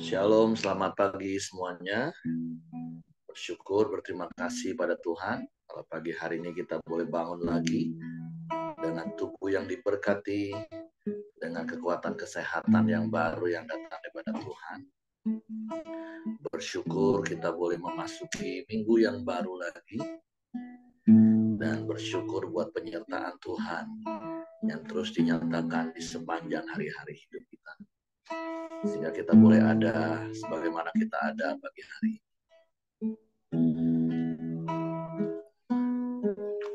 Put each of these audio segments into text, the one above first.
Shalom, selamat pagi semuanya. Bersyukur, berterima kasih pada Tuhan. Kalau pagi hari ini kita boleh bangun lagi dengan tubuh yang diberkati, dengan kekuatan kesehatan yang baru yang datang daripada Tuhan. Bersyukur kita boleh memasuki minggu yang baru lagi. Dan bersyukur buat penyertaan Tuhan yang terus dinyatakan di sepanjang hari-hari hidup kita. Sehingga kita boleh ada sebagaimana kita ada pagi hari ini.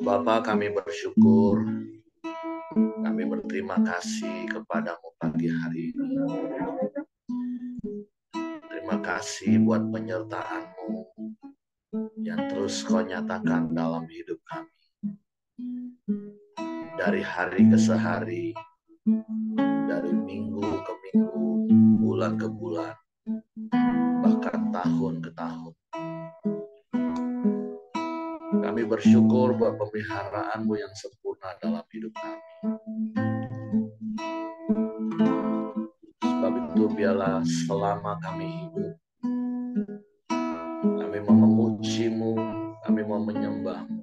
Bapa, kami bersyukur, kami berterima kasih kepadamu pagi hari ini. Terima kasih buat penyertaan-Mu yang terus Kau nyatakan dalam hidup kami. Dari hari ke hari, dari minggu ke minggu, bulan ke bulan, bahkan tahun ke tahun. Kami bersyukur buat pemeliharaan-Mu yang sempurna dalam hidup kami. Sebab itu biarlah selama kami hidup, kami mau memuji-Mu, kami mau menyembah-Mu,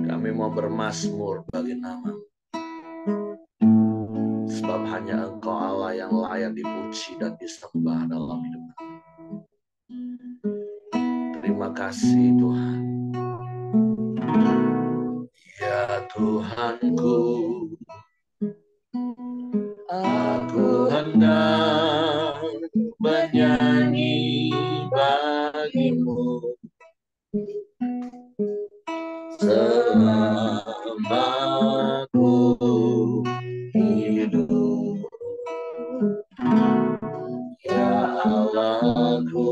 kami mau bermazmur bagi nama-Mu. Sebab hanya Engkau Allah yang layak dipuji dan disembah dalam hidup kami. Terima kasih Tuhan. Ya Tuhanku, aku hendak bernyanyi bagi-Mu selama aku hidup. Ya Allahku,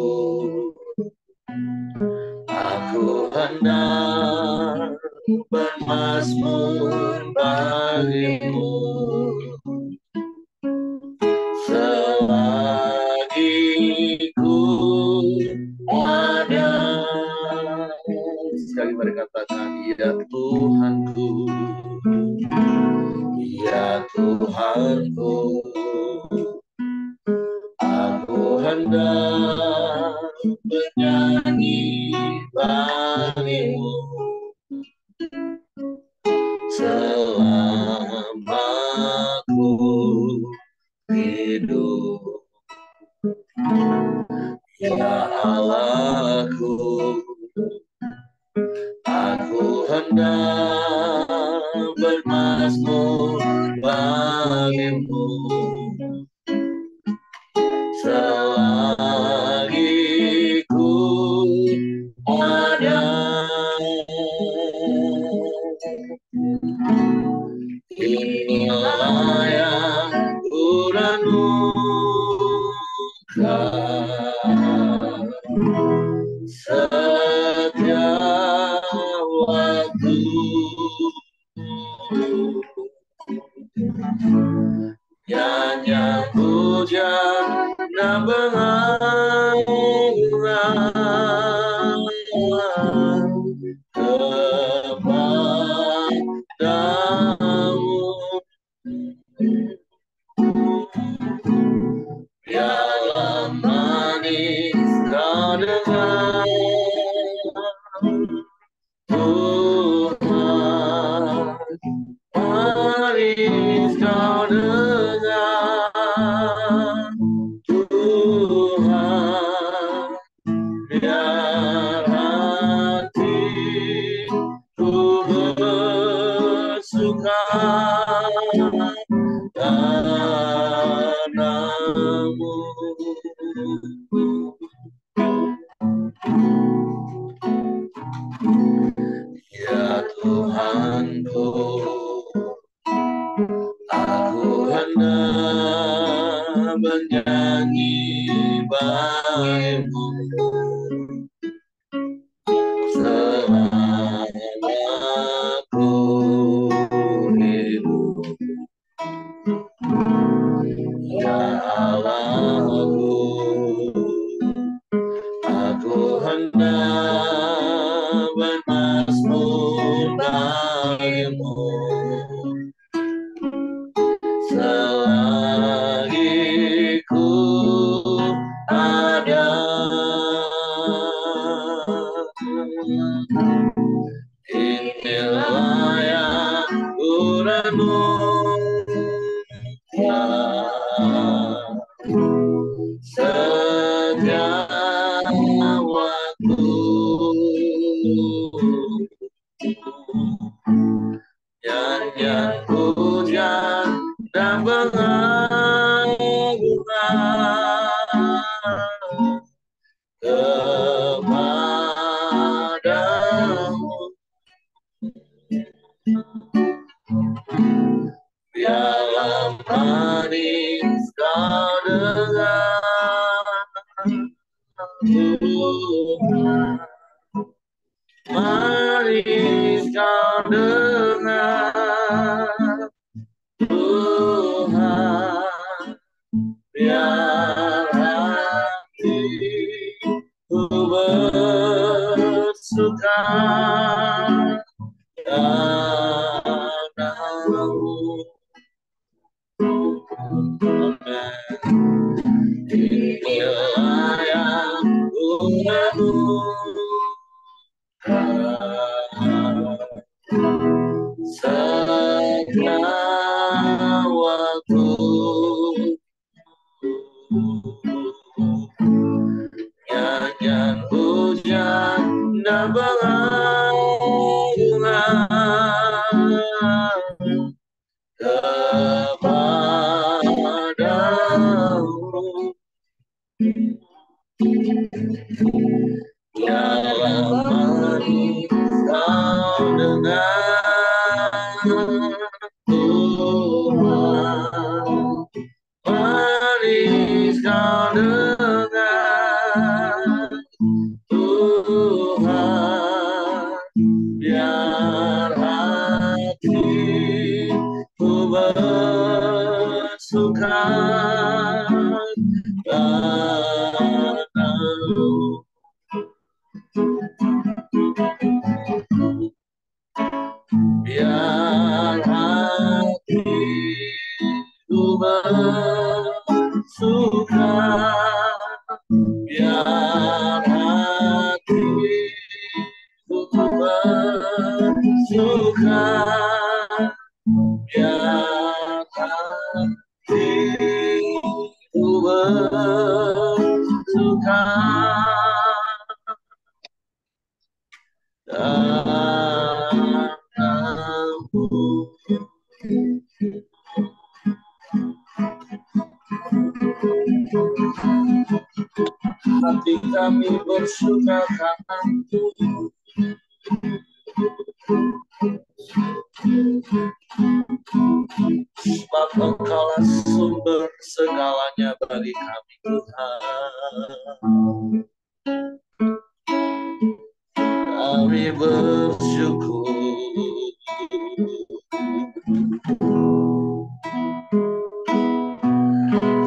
aku hendak bermazmur bagi-Mu selagi ku ada. Sekali mari katakan, ya Tuhanku, ya Tuhanku, aku hendak bernyanyi bagi-Mu selama aku hidup. Ya Allahku, aku hendak bermazmur bagi-Mu selagi ku ada. Inilah yang ku renungkan setiap waktu. Nyanyian pujian dan penghayatan kepadamu. Biarlah manis kau dengar Inilah yang kurenungkan setiap waktu, nyanyian pujian dan pengagungan kepadamu. Biarlah manis kau dengar, Tuhan, manis kau dengar, Tuhan, biar hatiku bersuka padamu. Inilah yang kurenungkan setiap waktu, nyanyian pujian dan pengagungan kepadamu. Biarlah manis kau dengar, Tuhan, manis kau dengar, Tuhan, biar hatiku bersuka padamu. Biar hatiku bersuka, biar hatiku bersuka, biar hatiku bersuka padamu. Hati kami bersuka karena Tuhan, sebab Engkaulah sumber segalanya bagi kami, Tuhan. Kami bersyukur,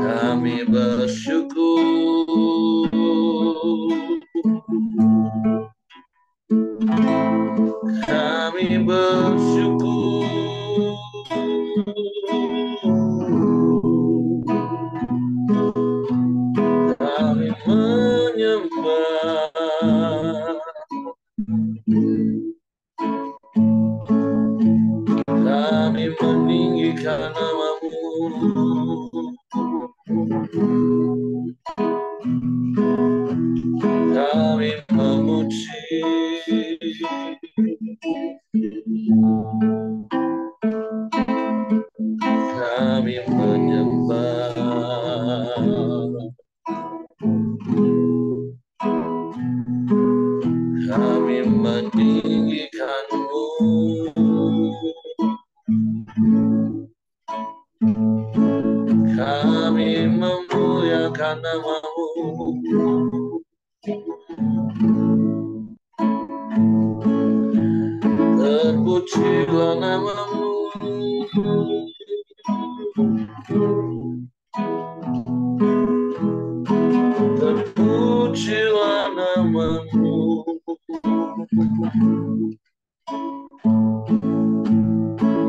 kami bersyukur, kami bersyukur, kami menyembah, kami meninggikan nama-Mu, kami memuji, kami menyembah, kami meninggikan-Mu, kami memuliakan nama-Mu. Terpujilah nama-Mu, terpujilah nama-Mu,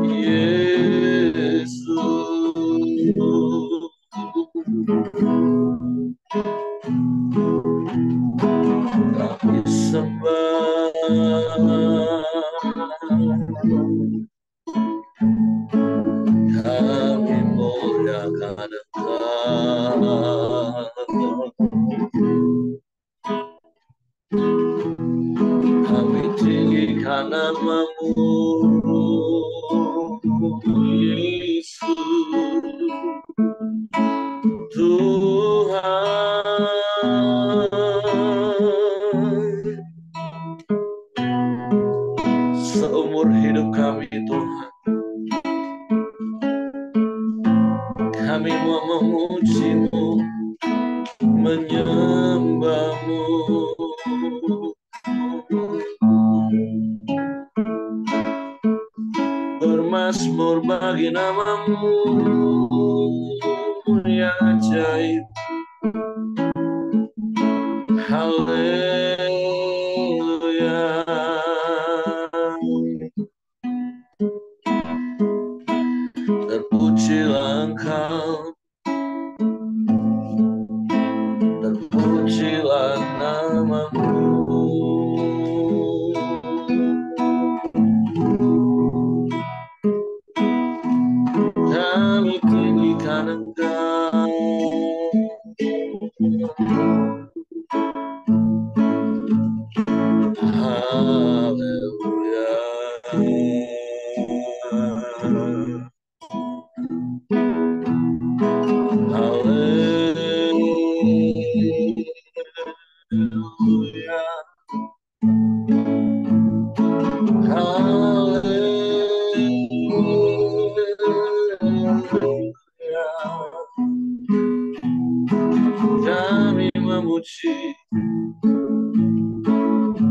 Yesus. Kami menyembah, kami muliakan Engkau, kami tinggikan nama-Mu, Yesus Tuhan. Seumur hidup kami Tuhan, kami mau memuji-Mu, menyembah-Mu, bermazmur bagi nama-Mu yang ajaib. Haleluya. Terpujilah Engkau, terpujilah nama-Mu. Kami tinggikan Engkau, haleluya. Haleluya. Haleluya. Kami memuji,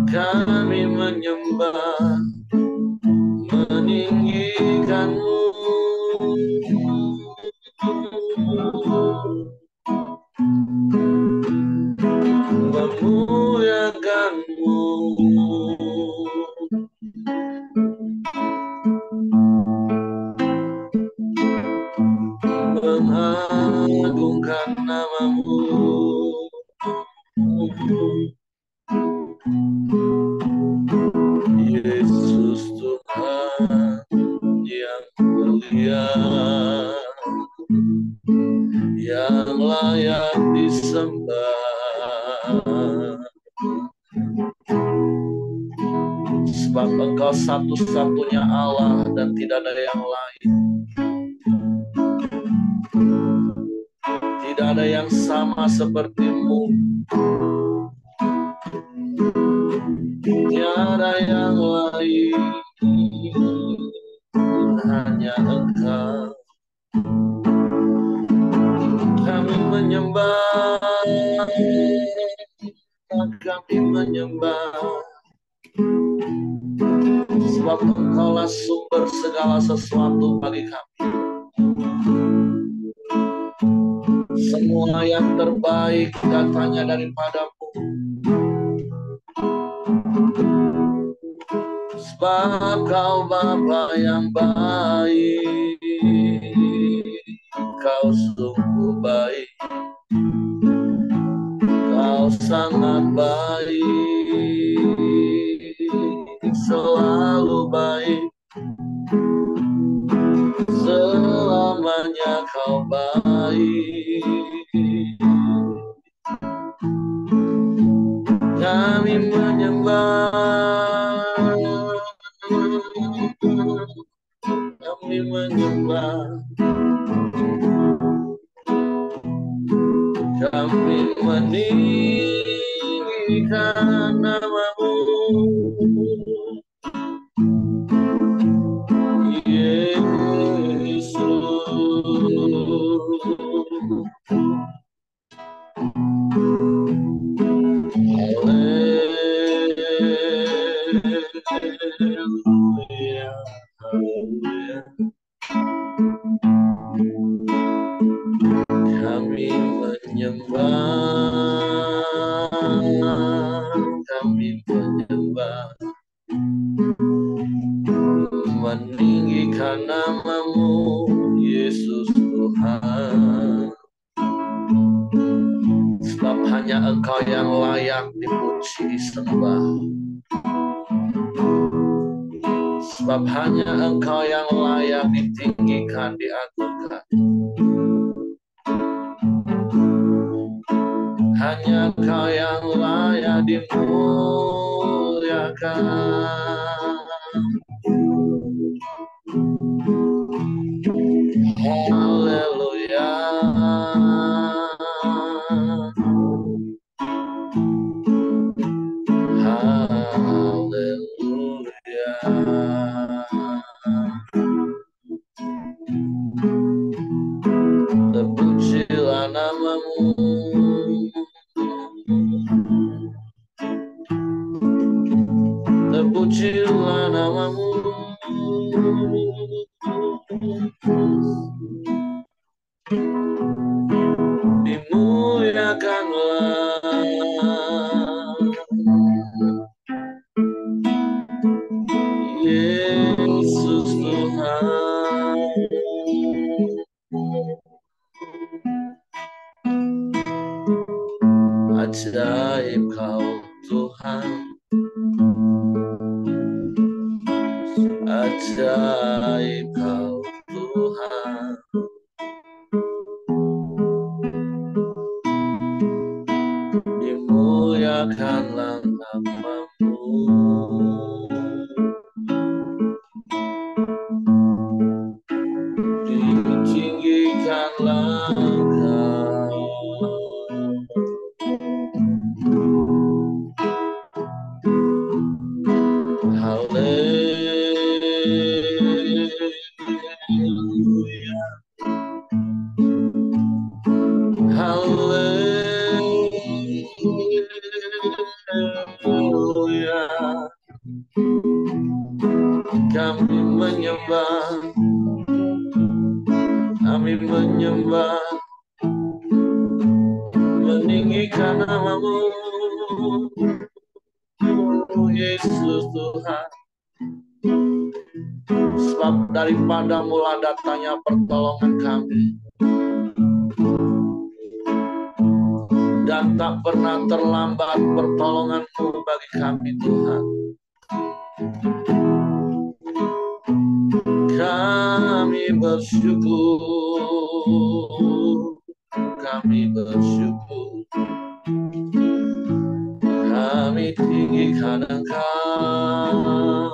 kami menyembah, meninggikan-Mu, memuliakan-Mu, mengagungkan nama-Mu, Yesus Tuhan yang mulia, yang layak disembah. Sebab Engkau satu-satunya Allah dan tidak ada yang lain. Tidak ada yang sama seperti-Mu. Tiada yang lain, hanya Engkau. Kami menyembah, kami menyembah, sebab Engkaulah sumber segala sesuatu bagi kami. Semua yang terbaik datangnya daripada-Mu. Sebab Kau Bapa yang baik, Kau sungguh baik, Kau sangat baik, selalu baik, selamanya Kau baik. Kami menyembah, kami menyembah, kami meninggikan nama-Mu, Yesus. Haleluya, haleluya. Kami menyembah, meninggikan nama-Mu, Yesus Tuhan. Sebab hanya Engkau yang layak dipuji disembah. Sebab hanya Engkau yang layak ditinggikan, diagungkan. Hanya Engkau yang layak dimuliakan. Haleluya. Haleluya. Terpujilah namamu. Terpujilah namamu. Dimuliakanlah Yesus Tuhan. Ajaib Kau Tuhan, ajaib Kau Tuhan. Dimuliakanlah namamu. Ditinggikanlah Kau. Haleluya. Haleluya. Kami menyembah, meninggikan namamu, Yesus Tuhan. Sebab daripadamu lah datangnya pertolongan kami, dan tak pernah terlambat pertolonganmu bagi kami Tuhan. Kami bersyukur, kami bersyukur, kami tinggikan Engkau,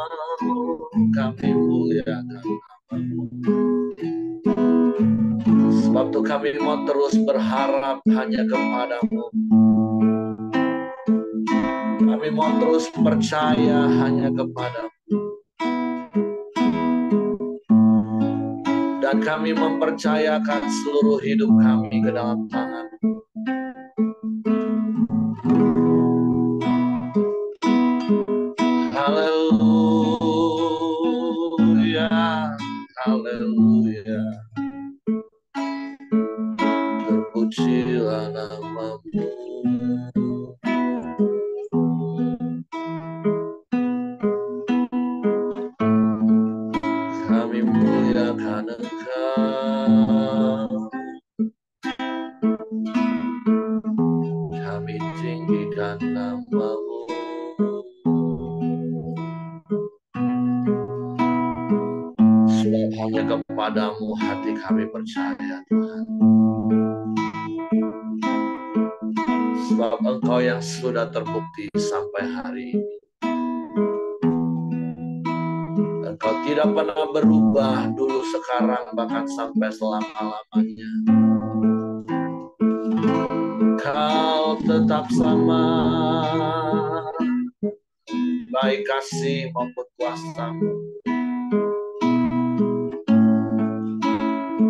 kami muliakan namamu. Sebab itu kami mau terus berharap hanya kepadamu. Kami mau terus percaya hanya kepadamu. Dan kami mempercayakan seluruh hidup kami ke dalam tangan-Mu. Haleluya, haleluya. Terpujilah namamu. Kami muliakan Engkau, kami tinggikan namamu. Sebab hanya kepadamu hati kami percaya Tuhan. Sebab Engkau yang sudah terbukti sampai hari ini. Engkau tidak pernah berubah dulu, sekarang, bahkan sampai selama-lamanya. Kau tetap sama, baik kasih maupun kuasa-Mu.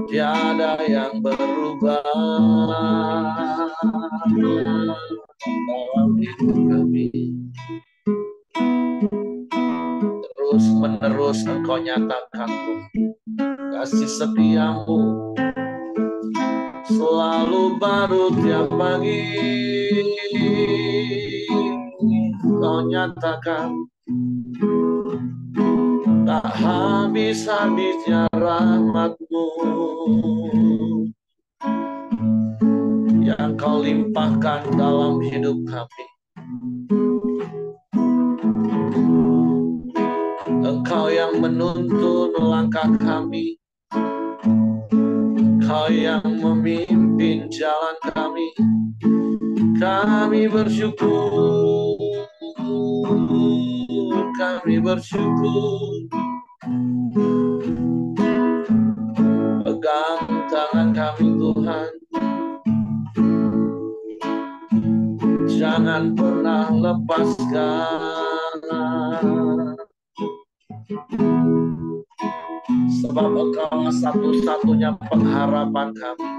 Tiada yang berubah dalam hidup kami. Terus menerus Engkau nyatakan kasih setia-Mu selalu baru tiap pagi. Engkau nyatakan tak habis-habisnya rahmat-Mu yang Kau limpahkan dalam hidup kami. Engkau yang menuntun langkah kami, Engkau yang memimpin jalan kami. Kami bersyukur, kami bersyukur. Pegang tangan kami Tuhan, jangan pernah lepaskan, sebab Engkau satu-satunya pengharapan kami.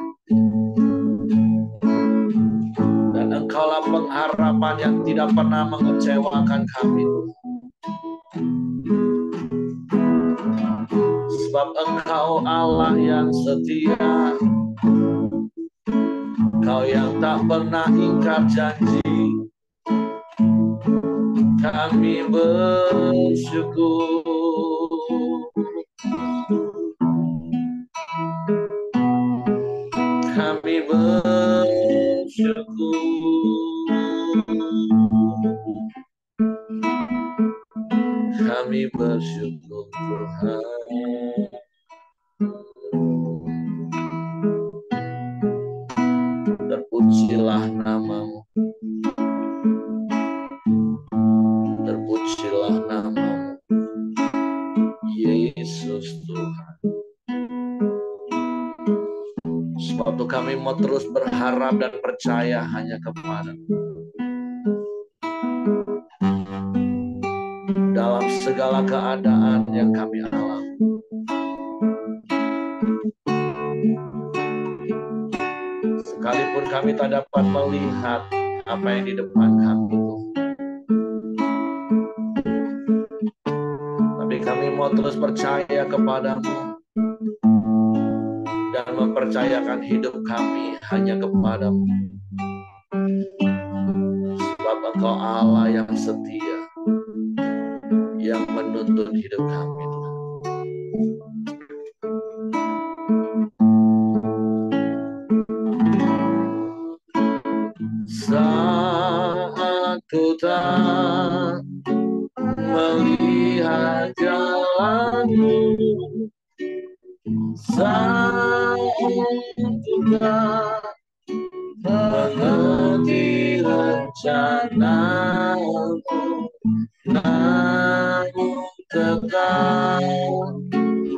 Dan Engkaulah pengharapan yang tidak pernah mengecewakan kami. Sebab Engkau Allah yang setia, Engkau yang tak pernah ingkar janji. Kami bersyukur, kami bersyukur, kami bersyukur Tuhan. Terpujilah namamu, terpujilah namamu, Yesus Tuhan. Sebab itu kami mau terus berharap dan percaya hanya kepada-Mu. Dalam segala keadaan yang kami alami, sekalipun kami tak dapat melihat apa yang di depan kami itu, tapi kami mau terus percaya kepada-Mu dan mempercayakan hidup kami hanya kepada-Mu. Sebab Engkau Allah yang setia, yang menuntun hidup kami. Saat ku tak melihat jalan-Mu, saat ku tak mengerti rencana-Mu, namun tetap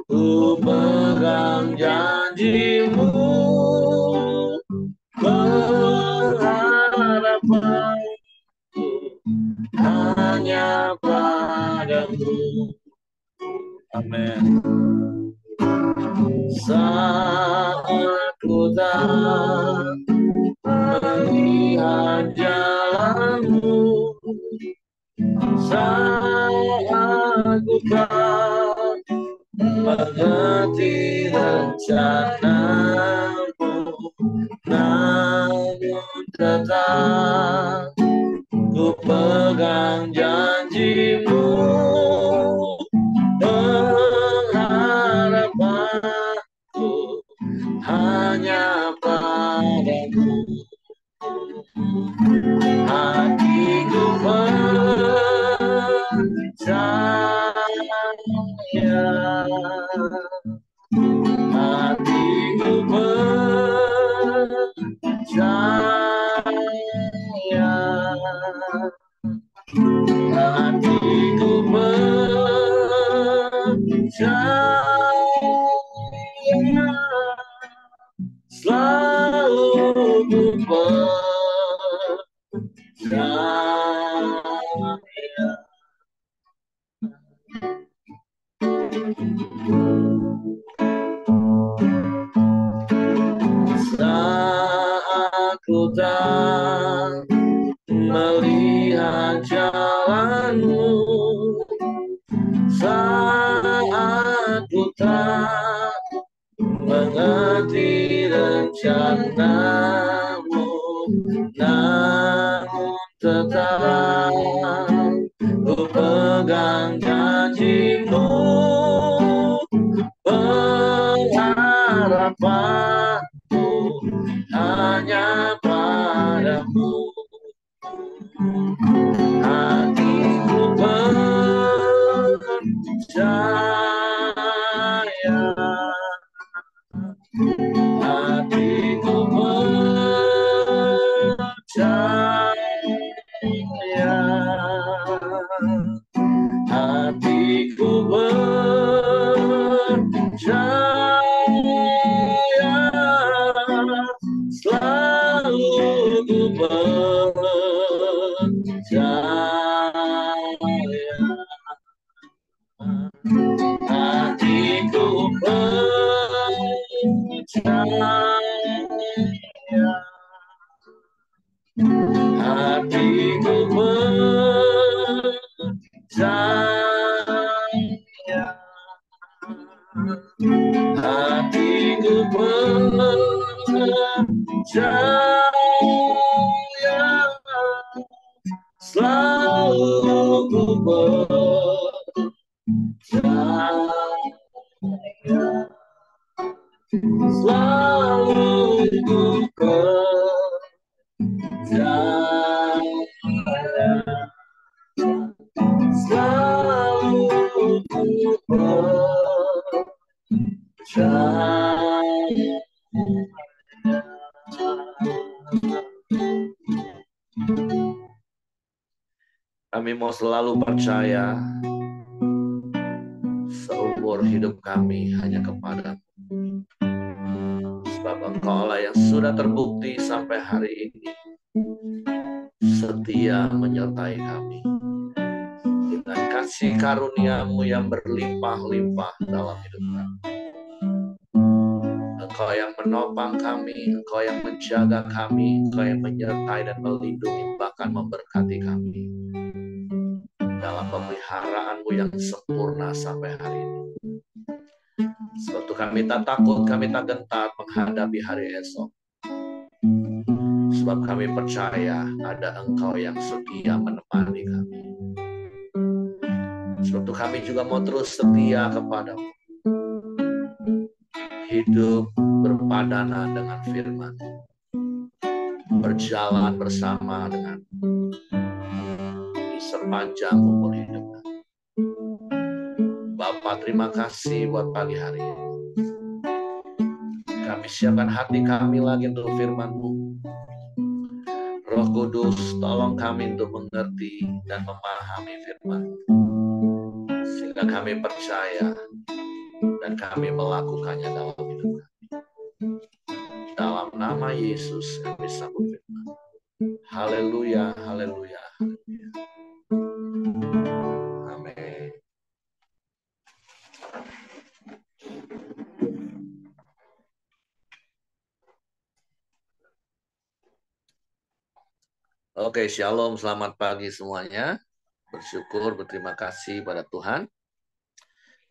ku pegang janji-Mu, berharapanku hanya pada-Mu. Amin. Saat ku tak melihat jalan-Mu, saat ku tak mengerti rencana-Mu, namun tetap ku pegang janji-Mu, pengharapanku hanya pada-Mu. Hatiku percaya, hatiku percaya, hatiku percaya, selalu ku percaya. Saat ku tak melihat jalan-Mu, saat ku tak mengerti rencana-Mu, namun tetap ku pegang janji-Mu, berharapanku hanya pada-Mu. Hatiku percaya, hatiku percaya, selalu ku percaya, hatiku percaya, hatiku percaya, hatiku percaya, selalu ku percaya, selalu ku percaya, selalu ku percaya. Kami mau selalu percaya seumur hidup kami hanya kepadamu. Sebab Engkau lah yang sudah terbukti sampai hari ini setia menyertai kami dengan kasih karunia-Mu yang berlimpah-limpah dalam hidup kami. Engkau yang menopang kami, Engkau yang menjaga kami, Engkau yang menyertai dan melindungi, bahkan memberkati kami dalam pemeliharaan-Mu yang sempurna sampai hari ini. Sebab itu kami tak takut, kami tak gentar menghadapi hari esok. Sebab kami percaya ada Engkau yang setia menemani kami. Sebab itu kami juga mau terus setia kepada-Mu. Hidup berpadanan dengan firman, berjalan bersama dengan di sepanjang umur hidup. Bapa, terima kasih buat pagi hari ini. Kami siapkan hati kami lagi untuk firman-Mu. Roh Kudus, tolong kami untuk mengerti dan memahami firman, sehingga kami percaya dan kami melakukannya dalam hidup kami. Dalam nama Yesus kami sambut firman. Haleluya, haleluya, haleluya. Amin. Oke, shalom, selamat pagi semuanya. Bersyukur, berterima kasih pada Tuhan.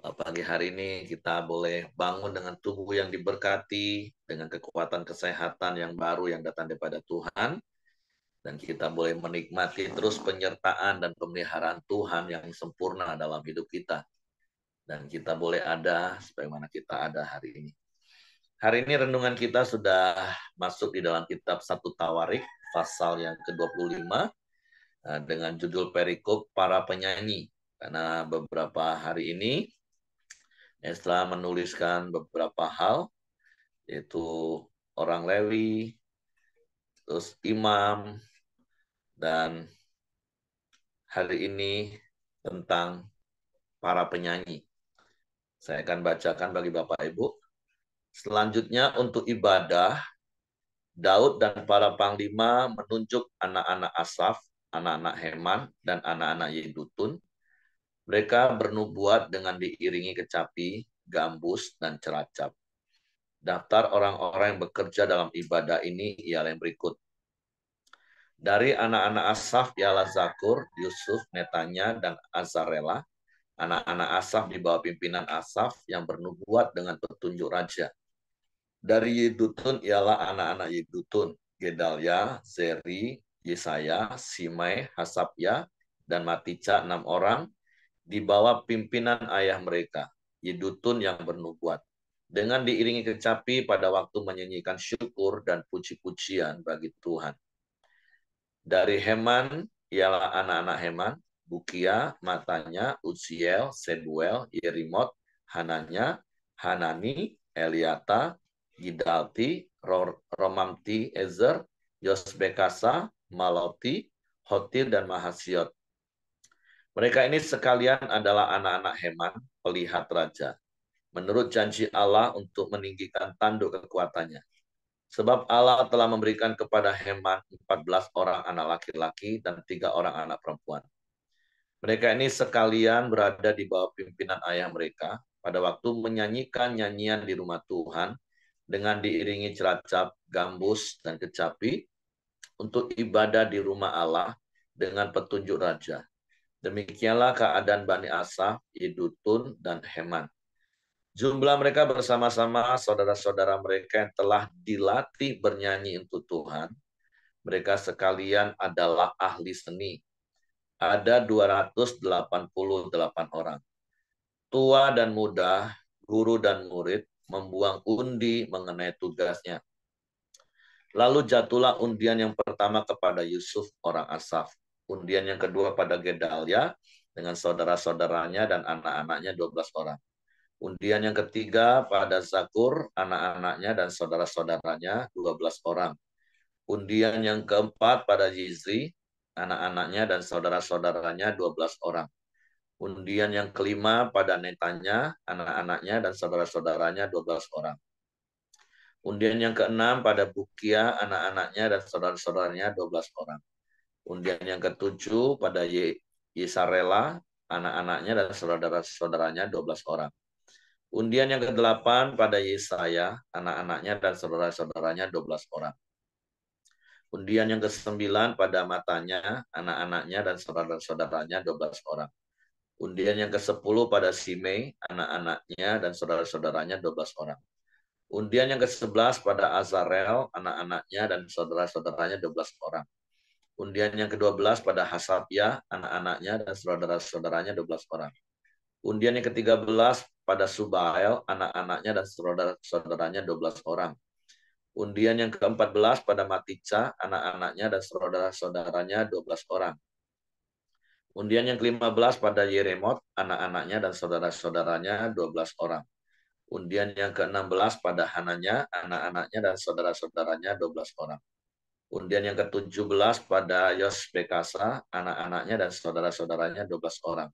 Pagi hari ini kita boleh bangun dengan tubuh yang diberkati, dengan kekuatan kesehatan yang baru yang datang daripada Tuhan. Dan kita boleh menikmati terus penyertaan dan pemeliharaan Tuhan yang sempurna dalam hidup kita. Dan kita boleh ada sebagaimana kita ada hari ini. Hari ini renungan kita sudah masuk di dalam kitab 1 Tawarik, pasal yang ke-25, dengan judul perikop para penyanyi. Karena beberapa hari ini Esra menuliskan beberapa hal, yaitu orang Lewi, terus imam, dan hari ini tentang para penyanyi. Saya akan bacakan bagi Bapak Ibu. Selanjutnya untuk ibadah, Daud dan para panglima menunjuk anak-anak Asaf, anak-anak Heman, dan anak-anak Yedutun. Mereka bernubuat dengan diiringi kecapi, gambus, dan ceracap. Daftar orang-orang yang bekerja dalam ibadah ini ialah yang berikut. Dari anak-anak Asaf ialah Zakur, Yusuf, Netanya, dan Azarela. Anak-anak Asaf di bawah pimpinan Asaf yang bernubuat dengan petunjuk raja. Dari Yedutun ialah anak-anak Yedutun, Gedalia, Zeri, Yesaya, Simei, Hasabya, dan Matica, 6 orang, di bawah pimpinan ayah mereka, Yedutun yang bernubuat, dengan diiringi kecapi pada waktu menyanyikan syukur dan puji-pujian bagi Tuhan. Dari Heman ialah anak-anak Heman, Bukia, Matanya, Uziel, Sebuel, Yerimot, Hananya, Hanani, Eliata, Gidalti, Romamti, Ezer, Yosbekasa, Maloti, Hotir, dan Mahasiot. Mereka ini sekalian adalah anak-anak Heman, pelihat raja, menurut janji Allah untuk meninggikan tanduk kekuatannya. Sebab Allah telah memberikan kepada Heman 14 orang anak laki-laki dan 3 orang anak perempuan. Mereka ini sekalian berada di bawah pimpinan ayah mereka pada waktu menyanyikan nyanyian di rumah Tuhan dengan diiringi celacap, gambus, dan kecapi untuk ibadah di rumah Allah dengan petunjuk raja. Demikianlah keadaan Bani Asaf, Yedutun, dan Heman. Jumlah mereka bersama-sama saudara-saudara mereka yang telah dilatih bernyanyi untuk Tuhan. Mereka sekalian adalah ahli seni. Ada 288 orang. Tua dan muda, guru dan murid, membuang undi mengenai tugasnya. Lalu jatuhlah undian yang pertama kepada Yusuf orang Asaf. Undian yang kedua pada Gedalia dengan saudara-saudaranya dan anak-anaknya 12 orang. Undian yang ketiga pada Zakur, anak-anaknya dan saudara-saudaranya 12 orang. Undian yang keempat pada Yizri, anak-anaknya dan saudara-saudaranya 12 orang. Undian yang kelima pada Netanya, anak-anaknya dan saudara-saudaranya 12 orang. Undian yang keenam pada Bukia, anak-anaknya dan saudara-saudaranya 12 orang. Undian yang ketujuh pada Yesarela, anak-anaknya dan saudara-saudaranya 12 orang. Undian yang ke-8 pada Yesaya, anak-anaknya dan saudara-saudaranya 12 orang. Undian yang ke-9 pada Matanya, anak-anaknya dan saudara-saudaranya 12 orang. Undian yang ke-10 pada Simei, anak-anaknya dan saudara-saudaranya 12 orang. Undian yang ke-11 pada Azarel, anak-anaknya dan saudara-saudaranya 12 orang. Undian yang ke-12 pada Hasabya, anak-anaknya dan saudara-saudaranya 12 orang. Undian yang ke-13 pada Subael, anak-anaknya dan saudara-saudaranya 12 orang. Undian yang ke-14 pada Matica, anak-anaknya dan saudara-saudaranya 12 orang. Undian yang ke-15 pada Yeremot, anak-anaknya dan saudara-saudaranya 12 orang. Undian yang ke-16 pada Hananya, anak-anaknya dan saudara-saudaranya 12 orang. Undian yang ke-17 pada Yosbekasa, anak-anaknya dan saudara-saudaranya 12 orang.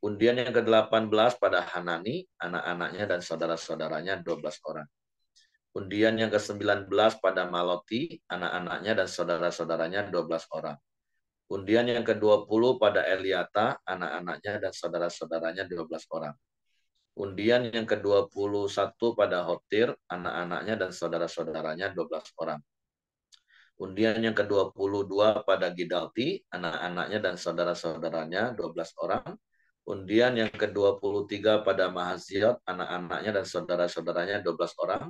Undian yang ke-18 pada Hanani, anak-anaknya dan saudara-saudaranya 12 orang. Undian yang ke-19 pada Maloti, anak-anaknya dan saudara-saudaranya 12 orang. Undian yang ke-20 pada Eliata, anak-anaknya dan saudara-saudaranya 12 orang. Undian yang ke-21 pada Hotir, anak-anaknya dan saudara-saudaranya 12 orang. Undian yang ke-22 pada Gidalti, anak-anaknya dan saudara-saudaranya 12 orang. Undian yang ke-23 pada Mahaziot, anak-anaknya dan saudara-saudaranya 12 orang.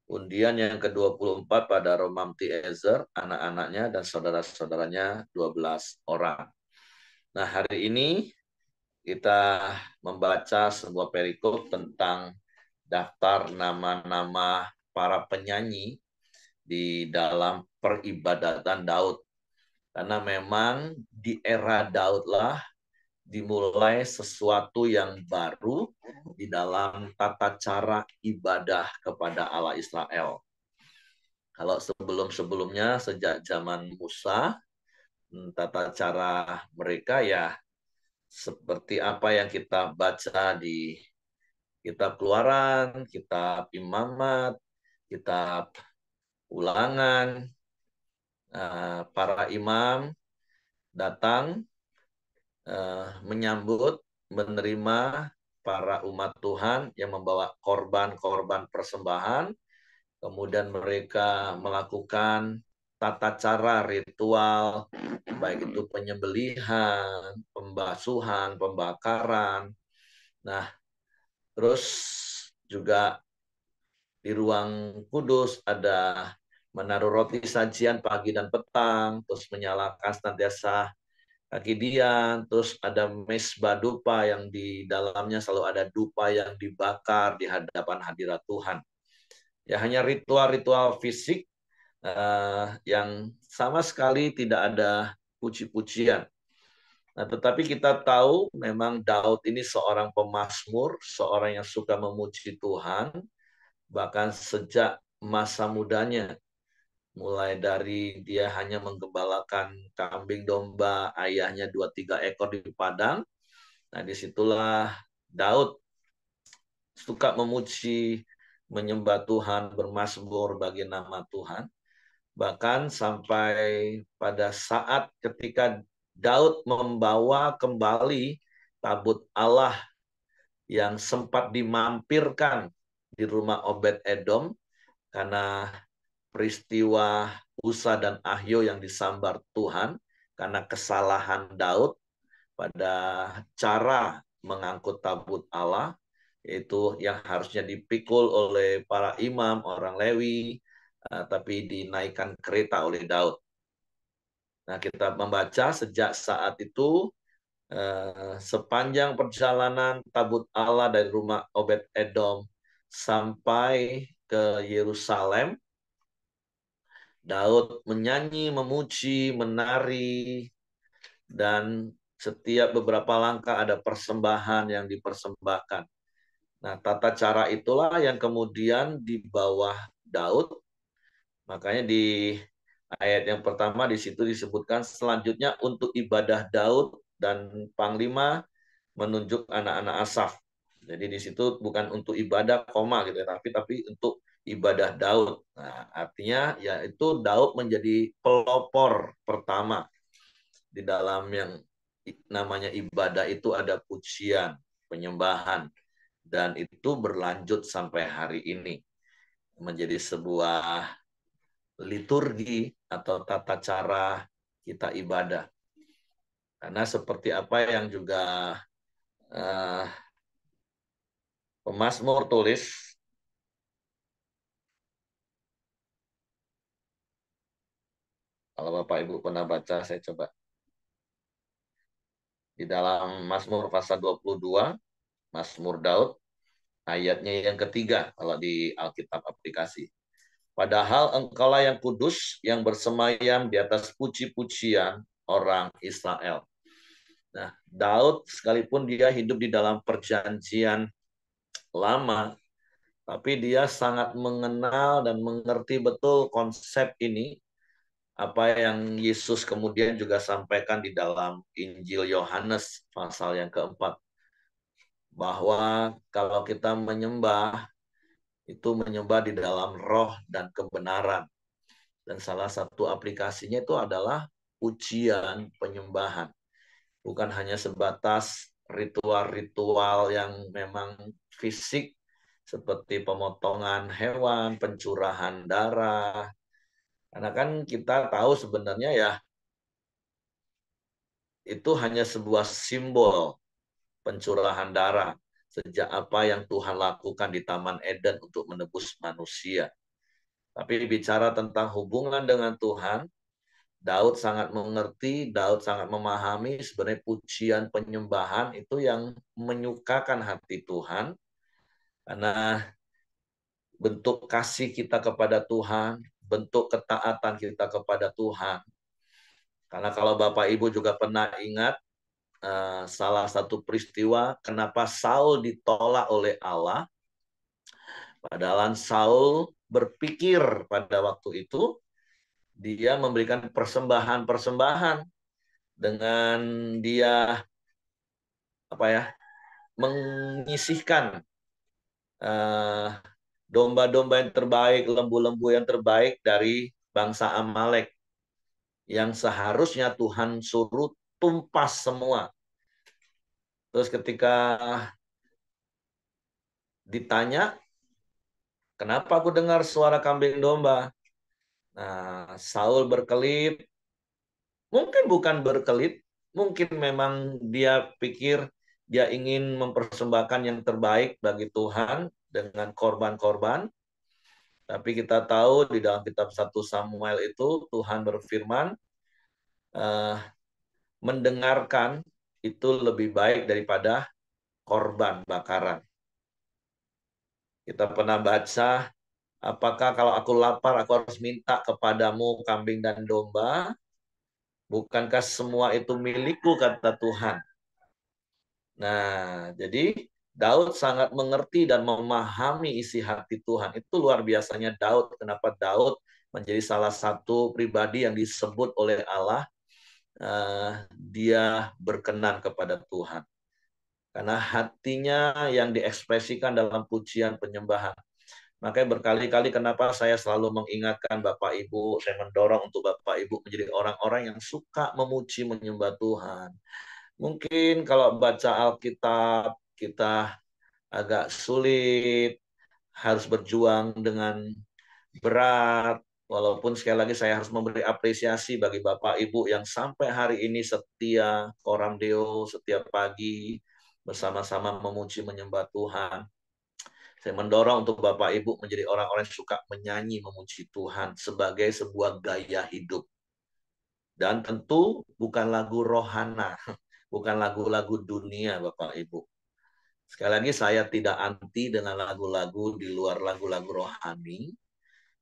Undian yang ke-24 pada Romamti Ezer, anak-anaknya dan saudara-saudaranya 12 orang. Nah, hari ini kita membaca sebuah perikop tentang daftar nama-nama para penyanyi di dalam peribadatan Daud. Karena memang di era Daud lah dimulai sesuatu yang baru di dalam tata cara ibadah kepada Allah Israel. Kalau sebelum-sebelumnya sejak zaman Musa, tata cara mereka ya seperti apa yang kita baca di kitab Keluaran, kitab Imamat, kitab Ulangan. Para imam datang menyambut, menerima para umat Tuhan yang membawa korban-korban persembahan. Kemudian mereka melakukan tata cara ritual, baik itu penyembelihan, pembasuhan, pembakaran. Nah, terus juga di ruang kudus ada menaruh roti sajian pagi dan petang, terus menyalakan senantiasa kakidian, terus ada mesbah dupa yang di dalamnya selalu ada dupa yang dibakar di hadapan hadirat Tuhan. Ya hanya ritual-ritual fisik yang sama sekali tidak ada puji-pujian. Nah, tetapi kita tahu memang Daud ini seorang pemazmur, seorang yang suka memuji Tuhan, bahkan sejak masa mudanya. mulai dari dia hanya menggembalakan kambing domba ayahnya 2-3 ekor di padang. Nah, disitulah Daud suka memuji, menyembah Tuhan, bermazmur bagi nama Tuhan. Bahkan sampai pada saat ketika Daud membawa kembali tabut Allah yang sempat dimampirkan di rumah Obed Edom karena peristiwa Usa dan Ahyo yang disambar Tuhan karena kesalahan Daud pada cara mengangkut tabut Allah, yaitu yang harusnya dipikul oleh para imam, orang Lewi, tapi dinaikkan kereta oleh Daud. Nah, kita membaca sejak saat itu, sepanjang perjalanan tabut Allah dari rumah Obed Edom sampai ke Yerusalem, Daud menyanyi, memuji, menari, dan setiap beberapa langkah ada persembahan yang dipersembahkan. Nah, tata cara itulah yang kemudian di bawah Daud. Makanya di ayat yang pertama di situ disebutkan selanjutnya untuk ibadah Daud dan panglima menunjuk anak-anak Asaf. Jadi di situ bukan untuk ibadah koma gitu ya, tapi untuk ibadah Daud. Nah, artinya yaitu Daud menjadi pelopor pertama di dalam yang namanya ibadah itu ada pujian, penyembahan, dan itu berlanjut sampai hari ini menjadi sebuah liturgi atau tata cara kita ibadah. Karena seperti apa yang juga uh, pemazmur tulis, kalau Bapak Ibu pernah baca, saya coba di dalam Mazmur pasal 22, Mazmur Daud, ayatnya yang ketiga kalau di Alkitab aplikasi. Padahal engkaulah yang kudus, yang bersemayam di atas puji-pujian orang Israel. Nah, Daud sekalipun dia hidup di dalam perjanjian lama, tapi dia sangat mengenal dan mengerti betul konsep ini, apa yang Yesus kemudian juga sampaikan di dalam Injil Yohanes pasal yang keempat, bahwa kalau kita menyembah, itu menyembah di dalam roh dan kebenaran. Dan salah satu aplikasinya itu adalah pujian, penyembahan. Bukan hanya sebatas ritual-ritual yang memang fisik, seperti pemotongan hewan, pencurahan darah. Karena kan kita tahu sebenarnya ya, itu hanya sebuah simbol pencurahan darah. Sejak apa yang Tuhan lakukan di Taman Eden untuk menebus manusia. Tapi bicara tentang hubungan dengan Tuhan, Daud sangat mengerti, Daud sangat memahami sebenarnya pujian penyembahan itu yang menyukakan hati Tuhan. Karena bentuk kasih kita kepada Tuhan, bentuk ketaatan kita kepada Tuhan. Karena kalau Bapak Ibu juga pernah ingat, salah satu peristiwa kenapa Saul ditolak oleh Allah, padahal Saul berpikir pada waktu itu, dia memberikan persembahan-persembahan dengan dia menyisihkan domba-domba yang terbaik, lembu-lembu yang terbaik dari bangsa Amalek yang seharusnya Tuhan suruh tumpas semua. Terus ketika ditanya, kenapa aku dengar suara kambing domba? Nah, Saul berkelit, mungkin bukan berkelit, mungkin memang dia pikir dia ingin mempersembahkan yang terbaik bagi Tuhan dengan korban-korban. Tapi kita tahu di dalam kitab 1 Samuel itu Tuhan berfirman, mendengarkan itu lebih baik daripada korban bakaran. Kita pernah baca, apakah kalau aku lapar aku harus minta kepadamu kambing dan domba? Bukankah semua itu milikku, kata Tuhan. Nah, jadi Daud sangat mengerti dan memahami isi hati Tuhan. Itu luar biasanya Daud. Kenapa Daud menjadi salah satu pribadi yang disebut oleh Allah dia berkenan kepada Tuhan. Karena hatinya yang diekspresikan dalam pujian penyembahan. Makanya berkali-kali kenapa saya selalu mengingatkan Bapak Ibu, saya mendorong untuk Bapak Ibu menjadi orang-orang yang suka memuji menyembah Tuhan. Mungkin kalau baca Alkitab kita agak sulit, harus berjuang dengan berat, walaupun sekali lagi saya harus memberi apresiasi bagi Bapak Ibu yang sampai hari ini setia, Koram Deo, setiap pagi bersama-sama memuji menyembah Tuhan. Saya mendorong untuk Bapak Ibu menjadi orang-orang yang suka menyanyi memuji Tuhan sebagai sebuah gaya hidup. Dan tentu bukan lagu rohana, bukan lagu-lagu dunia Bapak Ibu. Sekali lagi saya tidak anti dengan lagu-lagu di luar lagu-lagu rohani.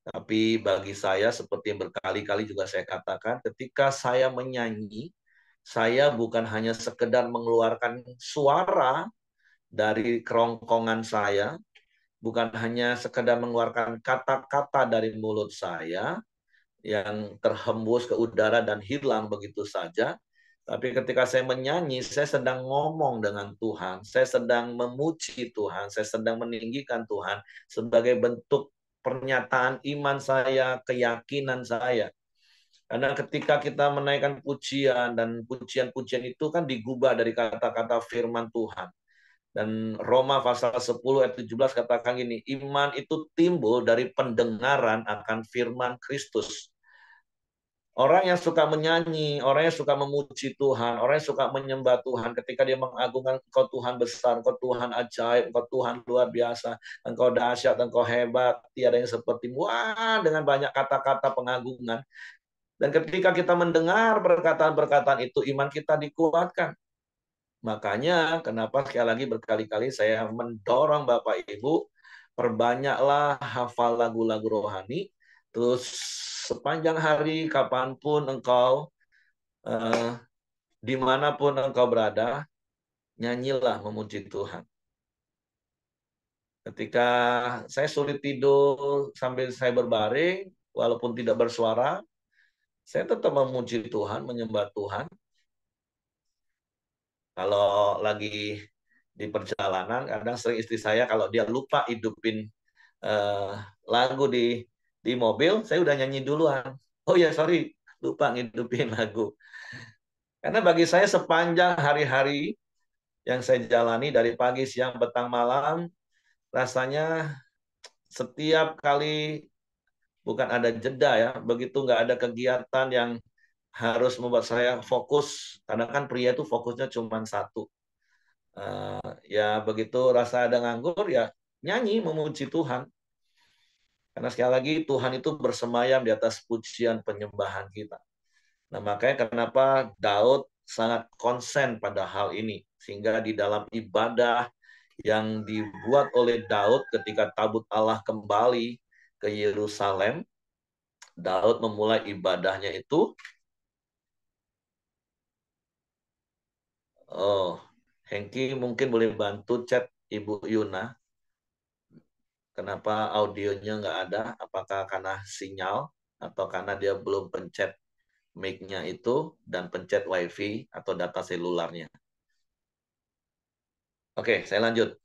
Tapi bagi saya seperti yang berkali-kali juga saya katakan, ketika saya menyanyi, saya bukan hanya sekedar mengeluarkan suara dari kerongkongan saya, bukan hanya sekedar mengeluarkan kata-kata dari mulut saya yang terhembus ke udara dan hilang begitu saja. Tapi ketika saya menyanyi, saya sedang ngomong dengan Tuhan, saya sedang memuji Tuhan, saya sedang meninggikan Tuhan sebagai bentuk pernyataan iman saya, keyakinan saya. Karena ketika kita menaikkan pujian dan pujian-pujian itu kan digubah dari kata-kata firman Tuhan. Dan Roma pasal 10 ayat 17 katakan gini, iman itu timbul dari pendengaran akan firman Kristus. Orang yang suka menyanyi, orang yang suka memuji Tuhan, orang yang suka menyembah Tuhan, ketika dia mengagungkan Engkau Tuhan besar, Engkau Tuhan ajaib, Engkau Tuhan luar biasa, Engkau dahsyat, Engkau hebat, tiada yang seperti-Mu. Wah, dengan banyak kata-kata pengagungan. Dan ketika kita mendengar perkataan-perkataan itu, iman kita dikuatkan. Makanya kenapa sekali lagi berkali-kali saya mendorong Bapak Ibu, perbanyaklah hafal lagu-lagu rohani, terus sepanjang hari, kapanpun engkau, dimanapun engkau berada, nyanyilah memuji Tuhan. Ketika saya sulit tidur sambil saya berbaring, walaupun tidak bersuara, saya tetap memuji Tuhan, menyembah Tuhan. Kalau lagi di perjalanan, kadang sering istri saya kalau dia lupa hidupin lagu di mobil, saya udah nyanyi duluan. Oh ya, sorry, lupa ngidupin lagu. Karena bagi saya sepanjang hari-hari yang saya jalani dari pagi, siang, petang, malam, rasanya setiap kali bukan ada jeda ya, begitu nggak ada kegiatan yang harus membuat saya fokus. Karena kan pria itu fokusnya cuma satu. Ya begitu rasa ada nganggur ya nyanyi memuji Tuhan. Karena sekali lagi Tuhan itu bersemayam di atas pujian penyembahan kita. Nah makanya kenapa Daud sangat konsen pada hal ini. Sehingga di dalam ibadah yang dibuat oleh Daud ketika tabut Allah kembali ke Yerusalem, Daud memulai ibadahnya itu. Oh, Hengki mungkin boleh bantu chat Ibu Yuna. Kenapa audionya nggak ada? Apakah karena sinyal atau karena dia belum pencet mic-nya itu dan pencet WiFi atau data selularnya? Oke, saya lanjut.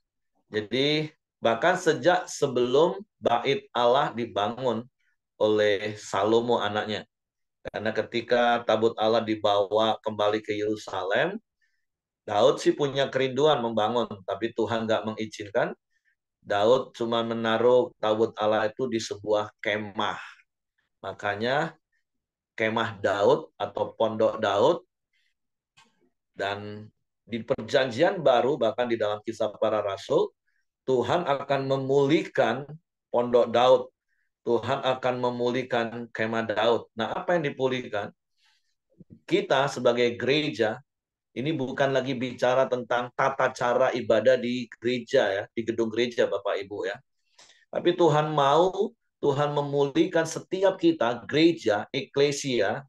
Jadi bahkan sejak sebelum bait Allah dibangun oleh Salomo anaknya. Karena ketika tabut Allah dibawa kembali ke Yerusalem, Daud sih punya kerinduan membangun, tapi Tuhan nggak mengizinkan. Daud cuma menaruh tabut Allah itu di sebuah kemah. Makanya kemah Daud atau pondok Daud, dan di perjanjian baru bahkan di dalam kisah para rasul, Tuhan akan memulihkan pondok Daud. Tuhan akan memulihkan kemah Daud. Nah, apa yang dipulihkan? Kita sebagai gereja, ini bukan lagi bicara tentang tata cara ibadah di gereja ya, di gedung gereja Bapak Ibu ya. Tapi Tuhan memulihkan setiap kita, gereja, eklesia.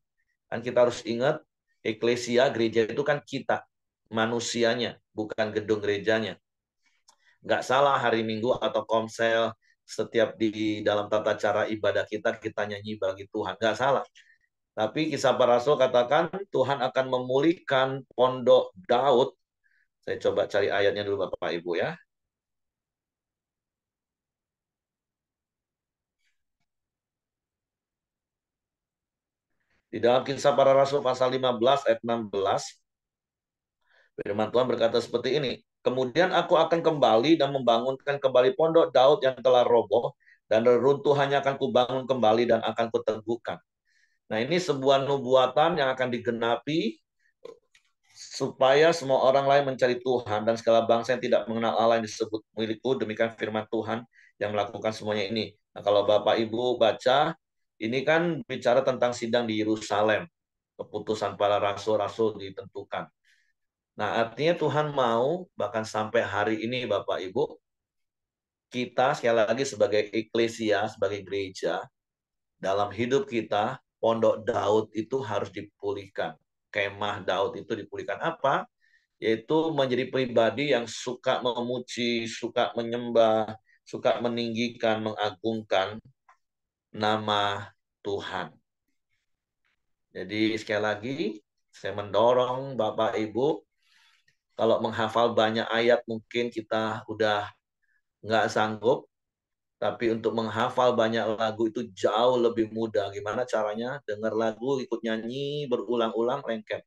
Kan kita harus ingat, eklesia, gereja itu kan kita, manusianya, bukan gedung gerejanya. Nggak salah hari Minggu atau komsel setiap di dalam tata cara ibadah kita nyanyi bagi Tuhan. Nggak salah. Tapi Kisah Para Rasul katakan Tuhan akan memulihkan pondok Daud. Saya coba cari ayatnya dulu Bapak Ibu ya. Di dalam Kisah Para Rasul pasal 15 ayat 16, firman Tuhan berkata seperti ini. Kemudian aku akan kembali dan membangunkan kembali pondok Daud yang telah roboh, dan reruntuhannya akan kubangun kembali dan akan kuteguhkan. Nah, ini sebuah nubuatan yang akan digenapi supaya semua orang lain mencari Tuhan dan segala bangsa yang tidak mengenal Allah yang disebut milikku, demikian firman Tuhan yang melakukan semuanya ini. Nah, kalau Bapak Ibu baca, ini kan bicara tentang sidang di Yerusalem. Keputusan para rasul-rasul ditentukan. Nah, artinya Tuhan mau bahkan sampai hari ini Bapak Ibu, kita sekali lagi sebagai eklesia, sebagai gereja, dalam hidup kita, pondok Daud itu harus dipulihkan. Kemah Daud itu dipulihkan apa? Yaitu menjadi pribadi yang suka memuji, suka menyembah, suka meninggikan, mengagungkan nama Tuhan. Jadi sekali lagi, saya mendorong Bapak Ibu, kalau menghafal banyak ayat mungkin kita udah nggak sanggup, tapi untuk menghafal banyak lagu itu jauh lebih mudah. Gimana caranya? Dengar lagu, ikut nyanyi, berulang-ulang, lengket.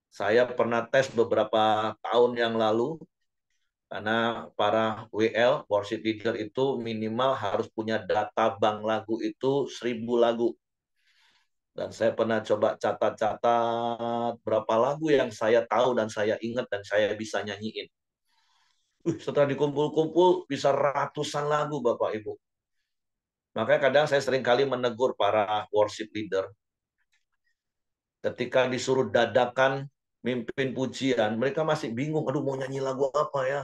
Saya pernah tes beberapa tahun yang lalu, karena para WL, worship leader itu minimal harus punya data bank lagu itu 1.000 lagu. Dan saya pernah coba catat-catat berapa lagu yang saya tahu dan saya ingat dan saya bisa nyanyiin. Setelah dikumpul-kumpul bisa ratusan lagu Bapak Ibu. Makanya kadang saya sering kali menegur para worship leader. Ketika disuruh dadakan mimpin pujian, mereka masih bingung, aduh mau nyanyi lagu apa ya?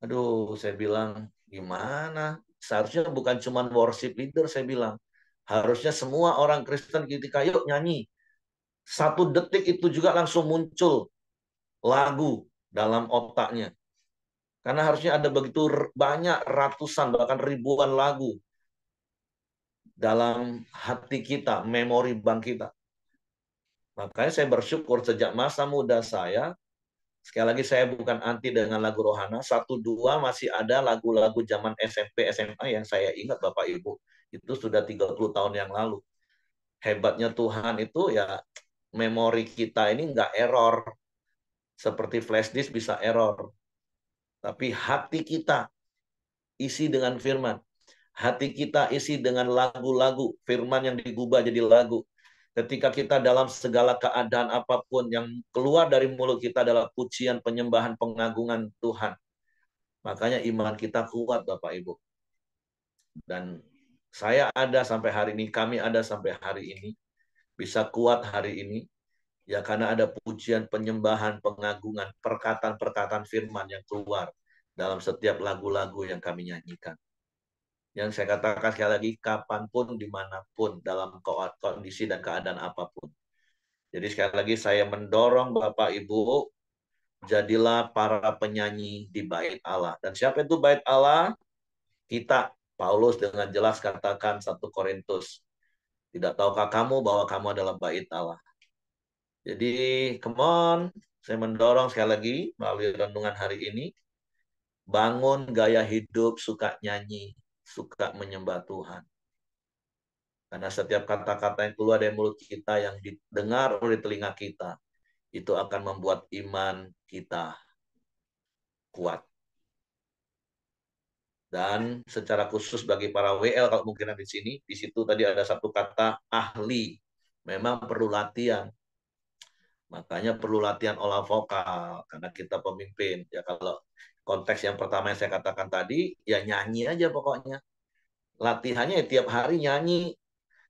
Aduh, saya bilang, gimana? Seharusnya bukan cuma worship leader, saya bilang. Harusnya semua orang Kristen ketika yuk nyanyi. 1 detik itu juga langsung muncul lagu dalam otaknya. Karena harusnya ada begitu banyak ratusan bahkan ribuan lagu dalam hati kita, memori bank kita. Makanya saya bersyukur sejak masa muda saya, sekali lagi saya bukan anti dengan lagu rohana, 1-2 masih ada lagu-lagu zaman SMP, SMA yang saya ingat Bapak Ibu. Itu sudah 30 tahun yang lalu. Hebatnya Tuhan itu ya memori kita ini nggak error. Seperti flash disk bisa error. Tapi hati kita isi dengan firman. Hati kita isi dengan lagu-lagu, firman yang digubah jadi lagu. Ketika kita dalam segala keadaan apapun yang keluar dari mulut kita adalah pujian, penyembahan, pengagungan Tuhan. Makanya iman kita kuat Bapak Ibu. Dan saya ada sampai hari ini, kami ada sampai hari ini, bisa kuat hari ini, ya karena ada pujian, penyembahan, pengagungan, perkataan-perkataan firman yang keluar dalam setiap lagu-lagu yang kami nyanyikan. Yang saya katakan sekali lagi, kapanpun, dimanapun, dalam kondisi dan keadaan apapun. Jadi sekali lagi saya mendorong Bapak Ibu, jadilah para penyanyi di bait Allah. Dan siapa itu bait Allah? Kita. Paulus dengan jelas katakan 1 Korintus. Tidak tahukah kamu bahwa kamu adalah bait Allah? Jadi, come on. Saya mendorong sekali lagi melalui renungan hari ini. Bangun gaya hidup, suka nyanyi, suka menyembah Tuhan. Karena setiap kata-kata yang keluar dari mulut kita, yang didengar oleh telinga kita, itu akan membuat iman kita kuat. Dan secara khusus bagi para WL, kalau mungkin di sini, di situ tadi ada satu kata ahli. Memang perlu latihan. Makanya perlu latihan olah vokal, karena kita pemimpin. Ya kalau konteks yang pertama yang saya katakan tadi, ya nyanyi aja pokoknya. Latihannya ya tiap hari nyanyi,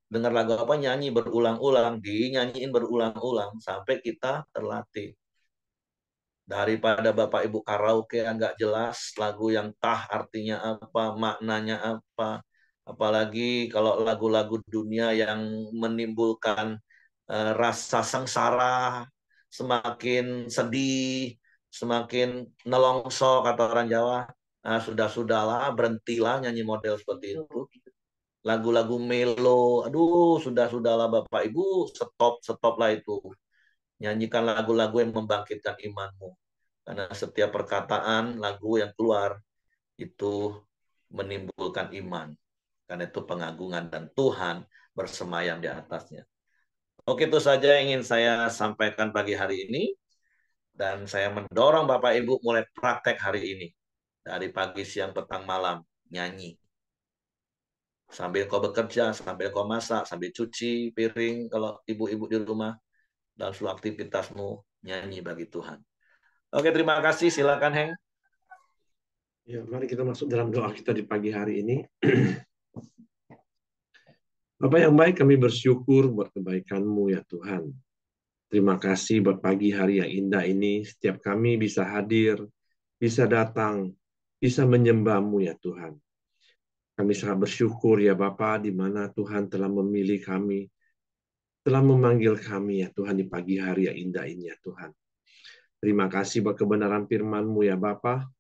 dengar lagu apa nyanyi berulang-ulang, dinyanyiin berulang-ulang sampai kita terlatih. Daripada Bapak Ibu karaoke yang nggak jelas, lagu yang tah artinya apa, maknanya apa. Apalagi kalau lagu-lagu dunia yang menimbulkan rasa sengsara, semakin sedih, semakin nelongso kata orang Jawa. Sudah-sudahlah, berhentilah nyanyi model seperti itu. Lagu-lagu melo, aduh, sudah-sudahlah Bapak Ibu, stoplah itu. Nyanyikan lagu-lagu yang membangkitkan imanmu. Karena setiap perkataan lagu yang keluar itu menimbulkan iman. Karena itu pengagungan dan Tuhan bersemayam di atasnya. Oke, itu saja yang ingin saya sampaikan pagi hari ini. Dan saya mendorong Bapak Ibu mulai praktek hari ini. Dari pagi, siang, petang, malam. Nyanyi. Sambil kau bekerja, sambil kau masak, sambil cuci piring kalau ibu-ibu di rumah. Dan seluruh aktivitasmu nyanyi bagi Tuhan. Oke, terima kasih. Silakan, Heng. Ya, mari kita masuk dalam doa kita di pagi hari ini. Bapak yang baik, kami bersyukur buat kebaikan-Mu ya Tuhan. Terima kasih buat pagi hari yang indah ini. Setiap kami bisa hadir, bisa datang, bisa menyembah-Mu ya Tuhan. Kami sangat bersyukur ya Bapa, di mana Tuhan telah memilih kami, telah memanggil kami ya Tuhan di pagi hari yang indah ini ya Tuhan. Terima kasih buat kebenaran firman-Mu ya Bapa,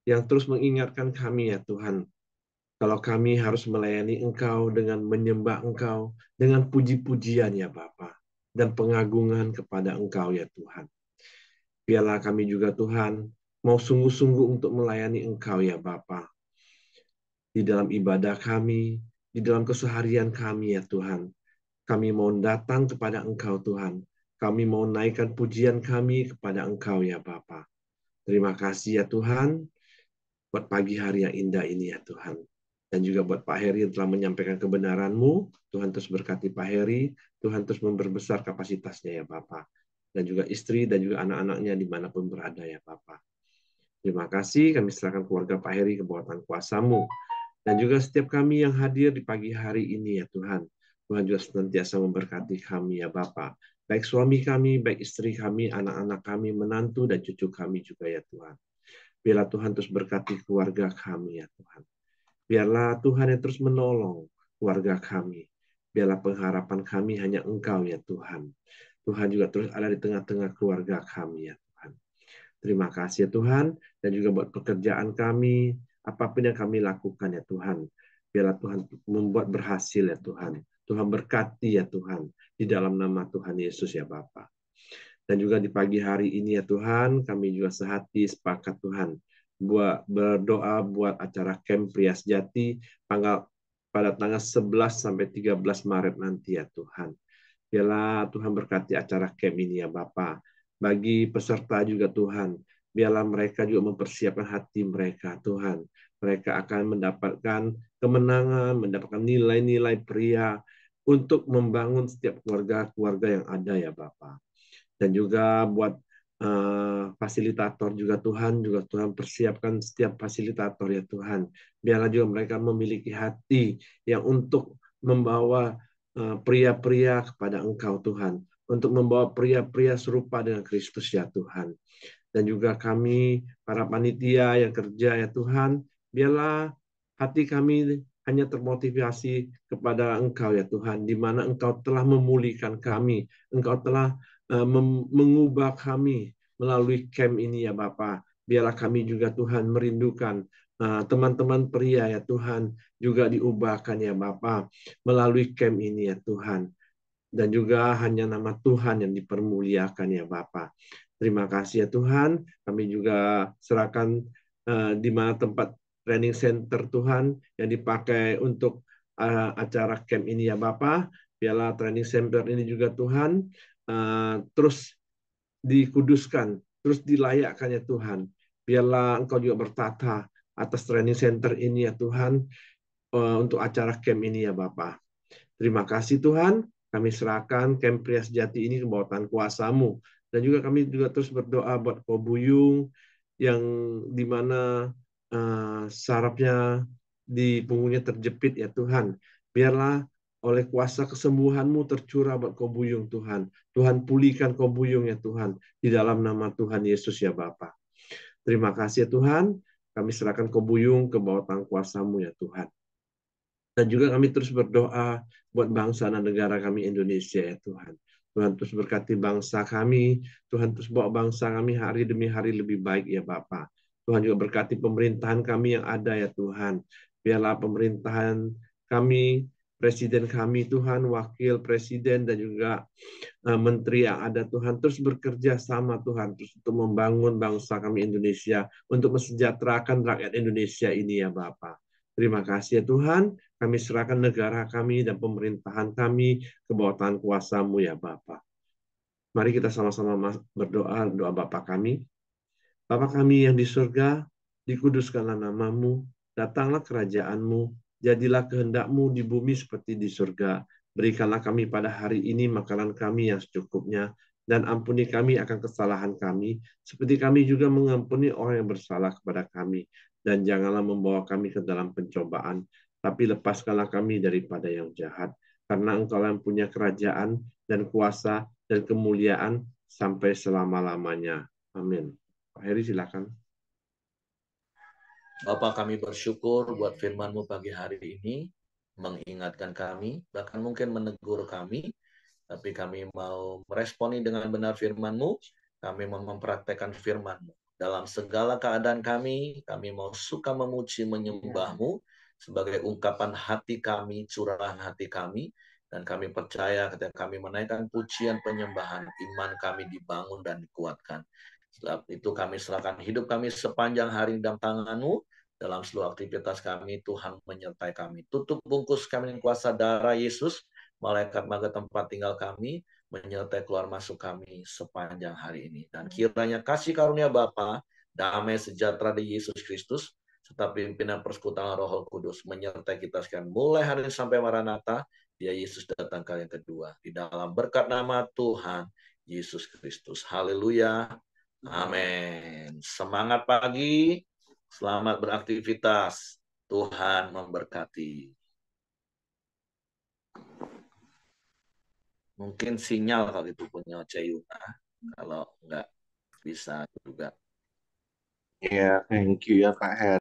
yang terus mengingatkan kami ya Tuhan, kalau kami harus melayani Engkau dengan menyembah Engkau, dengan puji-pujian ya Bapa, dan pengagungan kepada Engkau ya Tuhan. Biarlah kami juga Tuhan, mau sungguh-sungguh untuk melayani Engkau ya Bapa, di dalam ibadah kami, di dalam keseharian kami ya Tuhan. Kami mau datang kepada Engkau Tuhan. Kami mau naikkan pujian kami kepada Engkau ya Bapa. Terima kasih ya Tuhan, buat pagi hari yang indah ini ya Tuhan. Dan juga buat Pak Heri yang telah menyampaikan kebenaran-Mu. Tuhan terus berkati Pak Heri, Tuhan terus memperbesar kapasitasnya ya Bapak. Dan juga istri dan juga anak-anaknya dimanapun berada ya Bapak. Terima kasih, kami serahkan keluarga Pak Heri ke bawah tangan kuasa-Mu. Dan juga setiap kami yang hadir di pagi hari ini ya Tuhan. Tuhan juga senantiasa memberkati kami ya Bapak. Baik suami kami, baik istri kami, anak-anak kami, menantu dan cucu kami juga ya Tuhan. Biarlah Tuhan terus berkati keluarga kami ya Tuhan. Biarlah Tuhan yang terus menolong keluarga kami. Biarlah pengharapan kami hanya Engkau ya Tuhan. Tuhan juga terus ada di tengah-tengah keluarga kami ya Tuhan. Terima kasih ya Tuhan. Dan juga buat pekerjaan kami, apapun yang kami lakukan ya Tuhan. Biarlah Tuhan membuat berhasil ya Tuhan. Tuhan berkati ya Tuhan. Di dalam nama Tuhan Yesus ya Bapa. Dan juga di pagi hari ini ya Tuhan, kami juga sehati sepakat Tuhan buat berdoa buat acara Camp Pria Sejati pada tanggal 11 sampai 13 Maret nanti ya Tuhan. Biarlah Tuhan berkati acara camp ini ya Bapa. Bagi peserta juga Tuhan, biarlah mereka juga mempersiapkan hati mereka Tuhan. Mereka akan mendapatkan kemenangan, mendapatkan nilai-nilai pria untuk membangun setiap keluarga-keluarga yang ada ya Bapak. Dan juga buat fasilitator juga Tuhan persiapkan setiap fasilitator ya Tuhan. Biarlah juga mereka memiliki hati yang untuk membawa pria-pria kepada Engkau Tuhan, untuk membawa pria-pria serupa dengan Kristus ya Tuhan. Dan juga kami para panitia yang kerja ya Tuhan, biarlah hati kami hanya termotivasi kepada Engkau ya Tuhan, di mana Engkau telah memulihkan kami, Engkau telah mengubah kami melalui camp ini ya Bapa. Biarlah kami juga Tuhan merindukan teman-teman pria ya Tuhan juga diubahkan ya Bapa melalui camp ini ya Tuhan. Dan juga hanya nama Tuhan yang dipermuliakan ya Bapa. Terima kasih ya Tuhan. Kami juga serahkan di mana tempat training center Tuhan yang dipakai untuk acara camp ini ya Bapa. Biarlah training center ini juga Tuhan terus dikuduskan, terus dilayakkan ya Tuhan. Biarlah Engkau juga bertata atas training center ini ya Tuhan untuk acara camp ini ya Bapa. Terima kasih Tuhan, kami serahkan camp Pria Sejati ini ke bawah tangan kuasa-Mu. Dan juga kami juga terus berdoa buat Ko Buyung yang dimana sarafnya di punggungnya terjepit ya Tuhan. Biarlah oleh kuasa kesembuhan-Mu tercurah buat Ko Buyung Tuhan. Tuhan pulihkan Ko Buyung ya Tuhan. Di dalam nama Tuhan Yesus ya Bapa. Terima kasih ya Tuhan. Kami serahkan Ko Buyung ke bawah tangan kuasa-Mu ya Tuhan. Dan juga kami terus berdoa buat bangsa dan negara kami Indonesia ya Tuhan. Tuhan terus berkati bangsa kami. Tuhan terus bawa bangsa kami hari demi hari lebih baik ya Bapa. Tuhan juga berkati pemerintahan kami yang ada ya Tuhan. Biarlah pemerintahan kami, presiden kami Tuhan, wakil presiden dan juga menteri yang ada Tuhan terus bekerja sama Tuhan terus untuk membangun bangsa kami Indonesia, untuk mensejahterakan rakyat Indonesia ini ya Bapa. Terima kasih ya Tuhan, kami serahkan negara kami dan pemerintahan kami ke bawah tangan kuasa-Mu ya Bapa. Mari kita sama-sama berdoa, doa Bapa kami. Bapa kami yang di surga, dikuduskanlah namamu, datanglah kerajaan-Mu, jadilah kehendak-Mu di bumi seperti di surga. Berikanlah kami pada hari ini makanan kami yang secukupnya, dan ampuni kami akan kesalahan kami, seperti kami juga mengampuni orang yang bersalah kepada kami. Dan janganlah membawa kami ke dalam pencobaan, tapi lepaskanlah kami daripada yang jahat. Karena Engkau yang punya kerajaan dan kuasa dan kemuliaan sampai selama-lamanya. Amin. Pak Heri silakan. Bapak, kami bersyukur buat firman-Mu pagi hari ini, mengingatkan kami, bahkan mungkin menegur kami, tapi kami mau meresponi dengan benar firman-Mu, kami mau mempraktekkan firman-Mu. Dalam segala keadaan kami mau suka memuji, menyembah-Mu, sebagai ungkapan hati kami, curahan hati kami, dan kami percaya ketika kami menaikkan pujian penyembahan, iman kami dibangun dan dikuatkan. Sebab itu kami serahkan hidup kami sepanjang hari dalam tangan-Mu. Dalam seluruh aktivitas kami, Tuhan menyertai kami. Tutup bungkus kami dengan kuasa darah Yesus, malaikat maga tempat tinggal kami, menyertai keluar masuk kami sepanjang hari ini. Dan kiranya kasih karunia Bapa, damai sejahtera di Yesus Kristus, serta pimpinan persekutuan Roh Kudus menyertai kita sekian mulai hari ini sampai Maranatha, dia Yesus datang kali yang kedua. Di dalam berkat nama Tuhan Yesus Kristus. Haleluya. Amin. Semangat pagi. Selamat beraktivitas. Tuhan memberkati. Mungkin sinyal kalau itu punya Ceyuna. Kalau enggak bisa juga. Ya, thank you ya Kak Her.